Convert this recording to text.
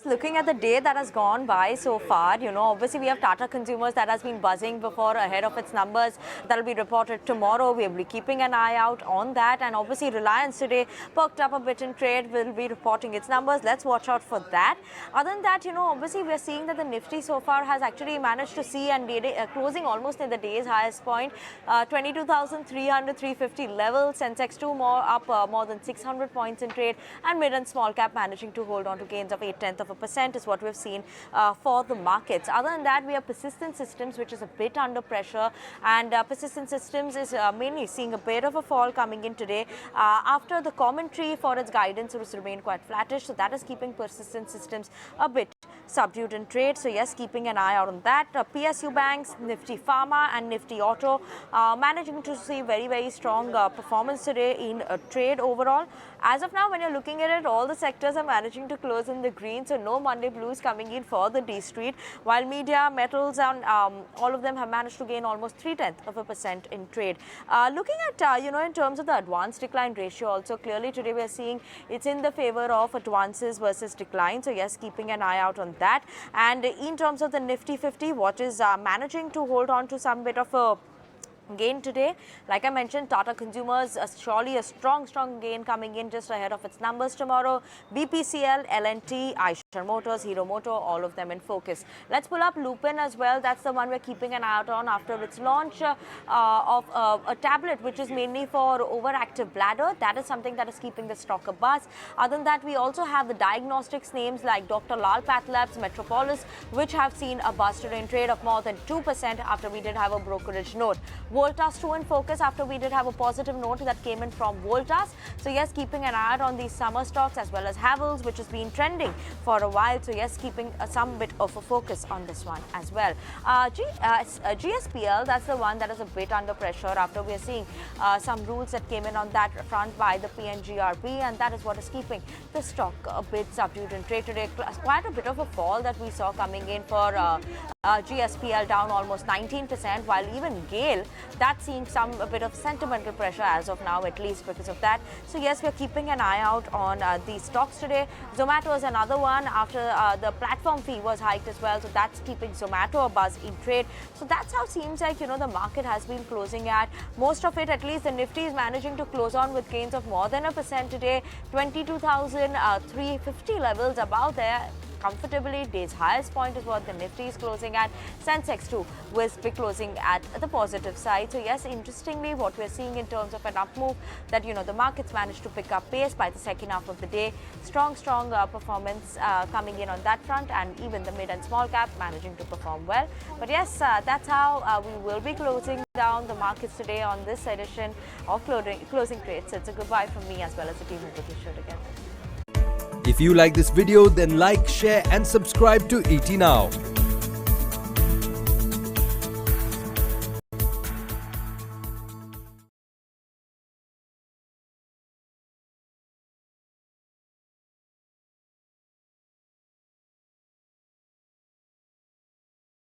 looking at the day that has gone by so far, obviously we have Tata Consumers that has been buzzing before ahead of its numbers that will be reported tomorrow. We will be keeping an eye out on that, and obviously Reliance today perked up a bit in trade, will be reporting its numbers. Let's watch out for that. Other than that, obviously we are seeing that the Nifty so far has actually managed to see and closing almost in the day's highest point, 22,300, 350 levels. Sensex 2 more up more than 600 points in trade, and mid and small cap managing to hold on to gains of 0.8% is what we've seen for the markets. Other than that, we have Persistent Systems, which is a bit under pressure, and Persistent Systems is mainly seeing a bit of a fall coming in today after the commentary for its guidance was remained quite flattish, so that is keeping Persistent Systems a bit subdued in trade. So yes, keeping an eye out on that. PSU banks, Nifty Pharma and Nifty Auto managing to see very strong performance today in trade overall. As of now, when you're looking at it, all the sectors are managing to close in the green, so no Monday blues coming in for the D Street, while media, metals and all of them have managed to gain almost 0.3% in trade. Looking at in terms of the advance decline ratio, also clearly today we are seeing it's in the favor of advances versus decline. So yes, keeping an eye out on that. And in terms of the Nifty 50, what is managing to hold on to some bit of a gain today. Like I mentioned, Tata Consumers surely a strong gain coming in just ahead of its numbers tomorrow. BPCL, L&T, Eicher Motors, Hero Moto, all of them in focus. Let's pull up Lupin as well. That's the one we're keeping an eye out on after its launch of a tablet which is mainly for overactive bladder. That is something that is keeping the stock a buzz. Other than that, we also have the diagnostics names like Dr. Lal Path Labs, Metropolis, which have seen a bust today in trade of more than 2% after we did have a brokerage note. Voltas 2 in focus after we did have a positive note that came in from Voltas. So yes, keeping an eye on these summer stocks as well as Havells, which has been trending for a while. So yes, keeping some bit of a focus on this one as well. GSPL, that's the one that is a bit under pressure after we are seeing some rules that came in on that front by the PNGRB, and that is what is keeping the stock a bit subdued in trade today. Quite a bit of a fall that we saw coming in for GSPL, down almost 19%, while even GAIL, that's seeing a bit of sentimental pressure as of now, at least because of that. So yes, we're keeping an eye out on these stocks today. Zomato is another one after the platform fee was hiked as well, so that's keeping Zomato a buzz in trade. So that's how it seems like the market has been closing at. Most of it, at least the Nifty is managing to close on with gains of more than 1% today. 22,350 levels about there comfortably. Day's highest point is what the Nifty is closing at. Sensex 2 will be closing at the positive side. So yes, interestingly, what we're seeing in terms of an up move, that the markets managed to pick up pace by the second half of the day. Strong performance coming in on that front, and even the mid and small cap managing to perform well. But yes, that's how we will be closing down the markets today on this edition of closing trades. It's a goodbye from me as well as the team who put this show together. If you like this video, then like, share and subscribe to ET Now.